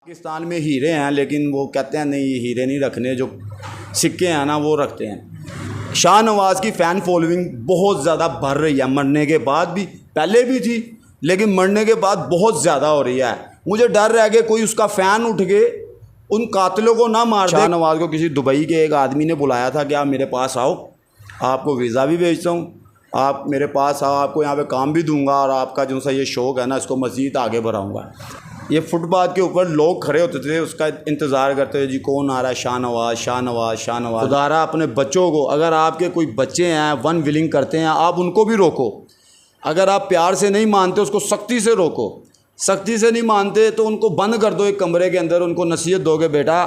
पाकिस्तान में हीरे हैं, लेकिन वो कहते हैं नहीं हीरे नहीं रखने, जो सिक्के हैं ना वो रखते हैं। शाहनवाज़ की फ़ैन फॉलोइंग बहुत ज़्यादा बढ़ रही है, मरने के बाद भी, पहले भी थी लेकिन मरने के बाद बहुत ज़्यादा हो रही है। मुझे डर रह गया कोई उसका फ़ैन उठ के उन कातिलों को ना मार दे। शाहनवाज़ को किसी दुबई के एक आदमी ने बुलाया था कि आप मेरे पास आओ, आपको वीज़ा भी भेजता हूँ, आप मेरे पास आओ, आपको यहाँ पे काम भी दूंगा और आपका जो सा ये शौक़ है ना इसको मज़ीद आगे बढ़ाऊँगा। ये फुटपाथ के ऊपर लोग खड़े होते थे, उसका इंतज़ार करते थे जी कौन आ रहा है, शाहनवाज़ शाहनवाज़ शाहनवाज़। खुदारा अपने बच्चों को, अगर आपके कोई बच्चे हैं वन विलिंग करते हैं, आप उनको भी रोको। अगर आप प्यार से नहीं मानते उसको सख्ती से रोको, सख्ती से नहीं मानते तो उनको बंद कर दो एक कमरे के अंदर, उनको नसीहत दोगे बेटा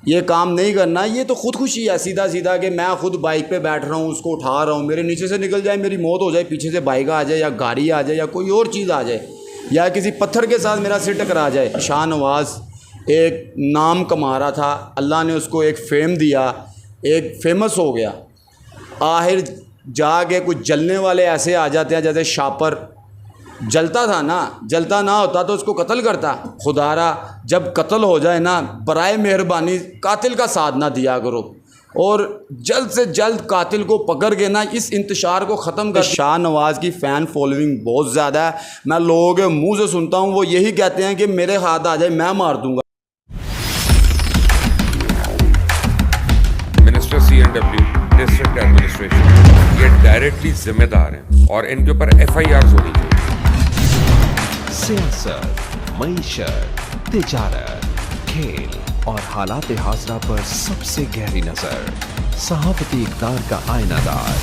ये काम नहीं करना। ये तो खुदकुशी है सीधा सीधा कि मैं खुद बाइक पे बैठ रहा हूँ, उसको उठा रहा हूँ, मेरे नीचे से निकल जाए, मेरी मौत हो जाए, पीछे से बाइक आ जाए या गाड़ी आ जाए या कोई और चीज़ आ जाए या किसी पत्थर के साथ मेरा सिर टकरा जाए। शाहनवाज़ एक नाम कमा रहा था, अल्लाह ने उसको एक फेम दिया, एक फेमस हो गया। आखिर जाके कुछ जलने वाले ऐसे आ जाते हैं, जैसे शापर जलता था ना, जलता ना होता तो उसको कत्ल करता। खुदारा जब कत्ल हो जाए ना, बराए मेहरबानी कातिल का साथ ना दिया करो और जल्द से जल्द कातिल को पकड़ के ना इस इंतशार को ख़त्म कर। शाहनवाज़ की फ़ैन फॉलोइंग बहुत ज़्यादा है, मैं लोगों के मुंह से सुनता हूँ वो यही कहते हैं कि मेरे हाथ आ जाए मैं मार दूँगा। मिनिस्टर CNW डिस्ट्रिक्ट एडमिनिस्ट्रेशन ये डायरेक्टली जिम्मेदार हैं और इनके ऊपर FIRs होनी चाहिए। सियासत, मईशत, तिजारत, खेल और हालात हाज़रा पर सबसे गहरी नजर, सहाफ़ती इक़दार का आईनादार।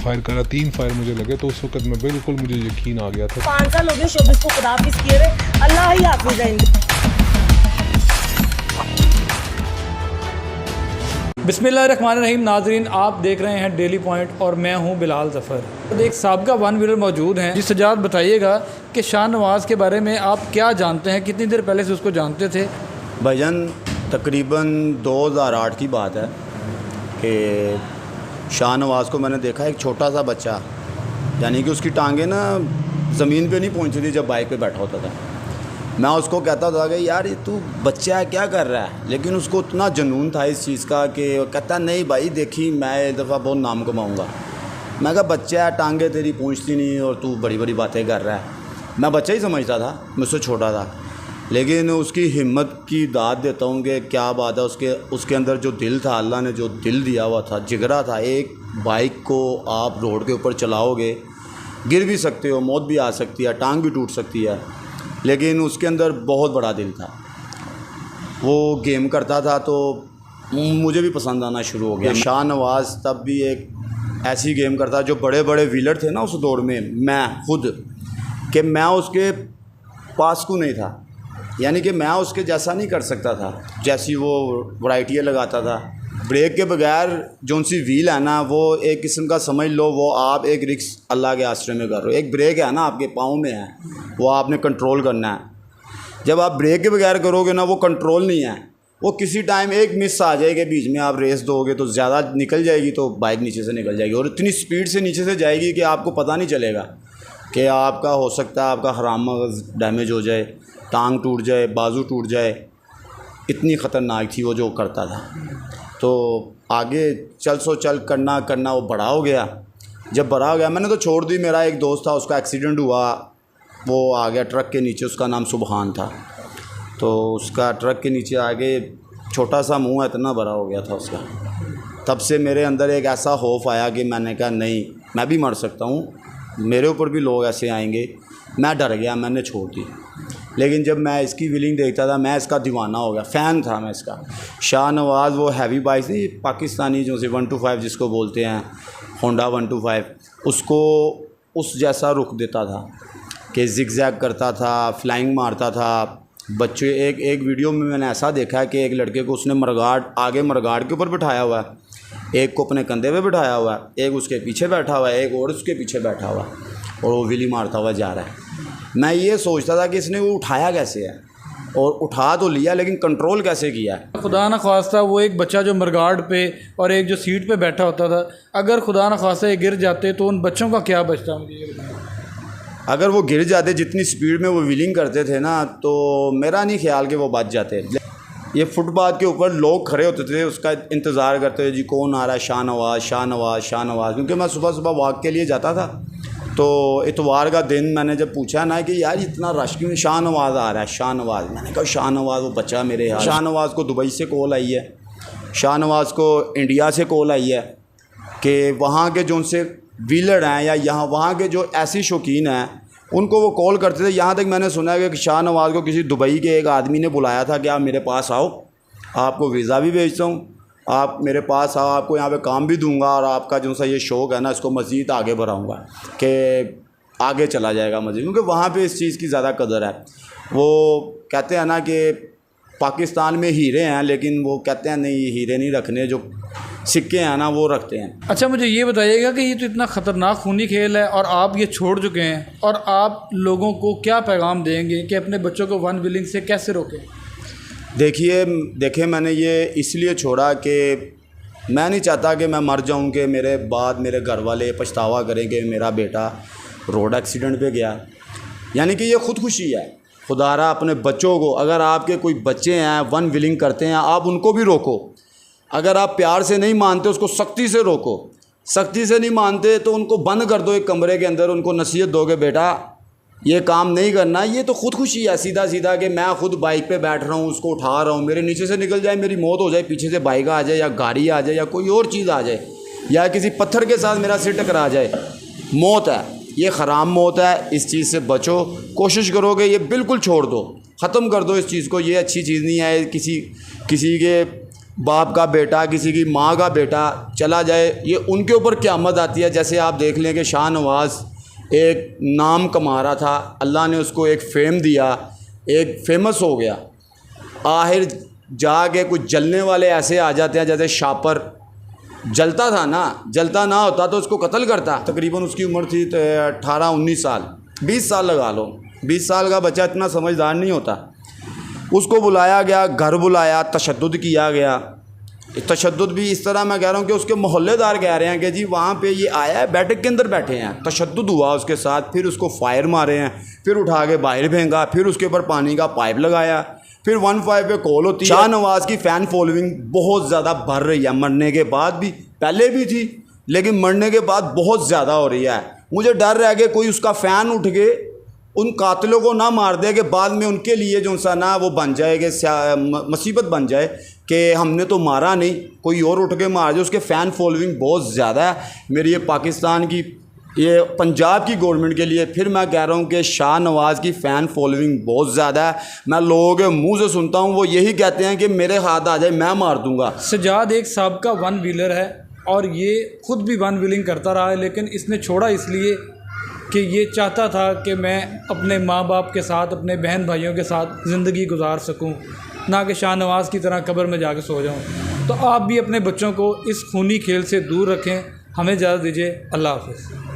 फायर करा, 3 फायर मुझे लगे तो उस वक्त में बिल्कुल मुझे यकीन आ गया था। 5 साल हो गए शोबिस को खुदा हाफिज़ किए हुए, अल्लाह ही हाफिज़ है। बिस्मिल्लाहिर्रहमानिर्रहीम। नाजरीन, आप देख रहे हैं डेली पॉइंट और मैं हूं बिलाल ज़फ़र। तो एक साबिक़ा वन व्हीलर मौजूद हैं। जी सजाद, बताइएगा कि शाहनवाज़ के बारे में आप क्या जानते हैं, कितनी देर पहले से उसको जानते थे? भाईजान तकरीबन 2008 की बात है कि शाहनवाज़ को मैंने देखा, एक छोटा सा बच्चा, यानी कि उसकी टांगें ना ज़मीन पे नहीं पहुंचती थी जब बाइक पे बैठा होता था। मैं उसको कहता था कि यार ये तू बच्चा है क्या कर रहा है, लेकिन उसको इतना जुनून था इस चीज़ का कि कहता नहीं भाई देखी मैं एक दफ़ा बहुत नाम कमाऊँगा। मैं कहा बच्चा है, टांगे तेरी पहुँचती नहीं और तू बड़ी बड़ी बातें कर रहा है। मैं बच्चा ही समझता था, मुझसे छोटा था, लेकिन उसकी हिम्मत की दाद देता हूँ कि क्या बात है, उसके अंदर जो दिल था, अल्लाह ने जो दिल दिया हुआ था, जिगरा था। एक बाइक को आप रोड के ऊपर चलाओगे, गिर भी सकते हो, मौत भी आ सकती है, टांग भी टूट सकती है, लेकिन उसके अंदर बहुत बड़ा दिल था। वो गेम करता था तो मुझे भी पसंद आना शुरू हो गया। शाहनवाज़ तब भी एक ऐसी गेम करता जो बड़े बड़े व्हीलर थे ना उस दौर में, मैं खुद कि मैं उसके पास को नहीं था, यानी कि मैं उसके जैसा नहीं कर सकता था जैसी वो वैराइटियाँ लगाता था। ब्रेक के बगैर जौन सी व्हील है ना, वो एक किस्म का समझ लो वो आप एक रिक्स अल्लाह के आश्रय में कर रहे हो। एक ब्रेक है ना आपके पाँव में है, वो आपने कंट्रोल करना है। जब आप ब्रेक के बगैर करोगे ना, वो कंट्रोल नहीं है, वो किसी टाइम एक मिस आ जाएगी, बीच में आप रेस दोगे तो ज़्यादा निकल जाएगी तो बाइक नीचे से निकल जाएगी और इतनी स्पीड से नीचे से जाएगी कि आपको पता नहीं चलेगा कि आपका हो सकता है आपका हराम मगज़ डैमेज हो जाए, टांग टूट जाए, बाजू टूट जाए। इतनी ख़तरनाक थी वो जो करता था। तो आगे चल सो चल करना वो बड़ा हो गया। जब बड़ा हो गया मैंने तो छोड़ दी। मेरा एक दोस्त था, उसका एक्सीडेंट हुआ, वो आ गया ट्रक के नीचे, उसका नाम सुबहान था। तो उसका ट्रक के नीचे आगे छोटा सा मुंह है, इतना बड़ा हो गया था उसका। तब से मेरे अंदर एक ऐसा खौफ आया कि मैंने कहा नहीं, मैं भी मर सकता हूँ, मेरे ऊपर भी लोग ऐसे आएंगे। मैं डर गया, मैंने छोड़ दी। लेकिन जब मैं इसकी व्हीलिंग देखता था, मैं इसका दीवाना हो गया, फ़ैन था मैं इसका। शाहनवाज़ वो हैवी बाइक थी पाकिस्तानी जो से 125 जिसको बोलते हैं, होंडा 125, उसको उस जैसा रुख देता था कि जिगजैग करता था, फ्लाइंग मारता था। बच्चे एक वीडियो में मैंने ऐसा देखा कि एक लड़के को उसने आगे मरगाड़ के ऊपर बिठाया हुआ है, एक को अपने कंधे पे बिठाया हुआ है, एक उसके पीछे बैठा हुआ है, एक और उसके पीछे बैठा हुआ है और वो व्हीली मारता हुआ जा रहा है। मैं ये सोचता था कि इसने वो उठाया कैसे है, और उठा तो लिया लेकिन कंट्रोल कैसे किया है। खुदा न ख्वास्ता वो एक बच्चा जो मरगाड़ पे और एक जो सीट पे बैठा होता था, अगर खुदा न ख्वास्ता ये गिर जाते तो उन बच्चों का क्या बचता? अगर वो गिर जाते, जितनी स्पीड में वो व्हीलिंग करते थे ना, तो मेरा नहीं ख्याल कि वो बच जाते। ये फुटपाथ के ऊपर लोग खड़े होते थे, उसका इंतज़ार करते थे, जी कौन आ रहा है, शाहनवाज़ शाहनवाज़ शाहनवाज़। क्योंकि मैं सुबह सुबह वॉक के लिए जाता था, तो इतवार का दिन मैंने जब पूछा ना कि यार इतना रश क्यों, शाहनवाज़ आ रहा है शाहनवाज़। मैंने कहा शाहनवाज़ वो बच्चा मेरे यार। शाहनवाज़ को दुबई से कॉल आई है, शाहनवाज़ को इंडिया से कॉल आई है कि वहाँ के जो उनसे व्हीलर हैं या यहाँ वहाँ के जो ऐसी शौकीन हैं उनको वो कॉल करते थे। यहाँ तक मैंने सुना है कि शाहनवाज़ को किसी दुबई के एक आदमी ने बुलाया था कि आप मेरे पास आओ, आपको वीज़ा भी भेजता हूँ, आप मेरे पास आओ, आपको यहाँ पे काम भी दूंगा और आपका जो सा ये शौक़ है ना इसको मज़ीद आगे बढ़ाऊँगा कि आगे चला जाएगा मज़ीद। क्योंकि वहाँ पे इस चीज़ की ज़्यादा कदर है। वो कहते हैं ना कि पाकिस्तान में हीरे हैं, लेकिन वो कहते हैं नहीं हीरे नहीं रखने, जो सिक्के हैं ना वो रखते हैं। अच्छा मुझे ये बताइएगा कि ये तो इतना ख़तरनाक खूनी खेल है और आप ये छोड़ चुके हैं, और आप लोगों को क्या पैगाम देंगे कि अपने बच्चों को वन व्हीलिंग से कैसे रोकें? देखिए मैंने ये इसलिए छोड़ा कि मैं नहीं चाहता कि मैं मर जाऊं कि मेरे बाद मेरे घर वाले पछतावा करें कि मेरा बेटा रोड एक्सीडेंट पे गया। यानी कि ये ख़ुदकुशी है। खुदारा अपने बच्चों को, अगर आपके कोई बच्चे हैं वन व्हीलिंग करते हैं, आप उनको भी रोको। अगर आप प्यार से नहीं मानते उसको सख्ती से रोको। सख्ती से नहीं मानते तो उनको बंद कर दो एक कमरे के अंदर, उनको नसीहत दोगे बेटा ये काम नहीं करना। ये तो ख़ुदकुशी है सीधा सीधा कि मैं खुद बाइक पे बैठ रहा हूँ, उसको उठा रहा हूँ, मेरे नीचे से निकल जाए, मेरी मौत हो जाए, पीछे से बाइक आ जाए या गाड़ी आ जाए या कोई और चीज़ आ जाए या किसी पत्थर के साथ मेरा सिर टकरा जाए, मौत है, ये हराम मौत है। इस चीज़ से बचो। कोशिश करोगे ये बिल्कुल छोड़ दो, ख़त्म कर दो इस चीज़ को। ये अच्छी चीज़ नहीं है। किसी के बाप का बेटा, किसी की माँ का बेटा चला जाए, ये उनके ऊपर क़यामत आती है। जैसे आप देख लें कि शाहनवाज़ एक नाम कमा रहा था, अल्लाह ने उसको एक फेम दिया, एक फेमस हो गया, आखिर जाके कुछ जलने वाले ऐसे आ जाते हैं जैसे शापर जलता था ना, जलता ना होता तो उसको कत्ल करता। तकरीबन उसकी उम्र थी 18-19 साल, 20 साल लगा लो। 20 साल का बच्चा इतना समझदार नहीं होता। उसको बुलाया गया, घर बुलाया, तशद्दुद किया गया। तशद्दुद भी इस तरह मैं कह रहा हूँ कि उसके मोहल्लेदार कह रहे हैं कि जी वहाँ पे ये आया है, बैठक के अंदर बैठे हैं, तशद्दुद हुआ उसके साथ, फिर उसको फायर मारे हैं, फिर उठा के बाहर फेंका, फिर उसके ऊपर पानी का पाइप लगाया, फिर 15 पे कॉल होती है। शाहनवाज़ की फ़ैन फॉलोइंग बहुत ज़्यादा बढ़ रही है, मरने के बाद भी, पहले भी थी लेकिन मरने के बाद बहुत ज़्यादा हो रही है। मुझे डर रहा है कि कोई उसका फ़ैन उठ के उन कातिलों को ना मार दे कि बाद में उनके लिए जो सा ना वो बन जाए कि मुसीबत बन जाए कि हमने तो मारा नहीं, कोई और उठ के मार जाए। उसके फ़ैन फॉलोइंग बहुत ज़्यादा है। मेरी ये पाकिस्तान की, ये पंजाब की गवर्नमेंट के लिए फिर मैं कह रहा हूँ कि शाहनवाज़ की फ़ैन फॉलोइंग बहुत ज़्यादा है। मैं लोगों के मुंह से सुनता हूँ, वो यही कहते हैं कि मेरे हाथ आ जाए मैं मार दूँगा। सजाद एक साबिका वन व्हीलर है और ये ख़ुद भी वन व्हीलिंग करता रहा है, लेकिन इसने छोड़ा इसलिए कि ये चाहता था कि मैं अपने माँ बाप के साथ, अपने बहन भाइयों के साथ ज़िंदगी गुजार सकूं, ना कि शाहनवाज़ की तरह कब्र में जाके सो जाऊं। तो आप भी अपने बच्चों को इस खूनी खेल से दूर रखें। हमें इजाज़त दीजिए। अल्लाह हाफ़िज़।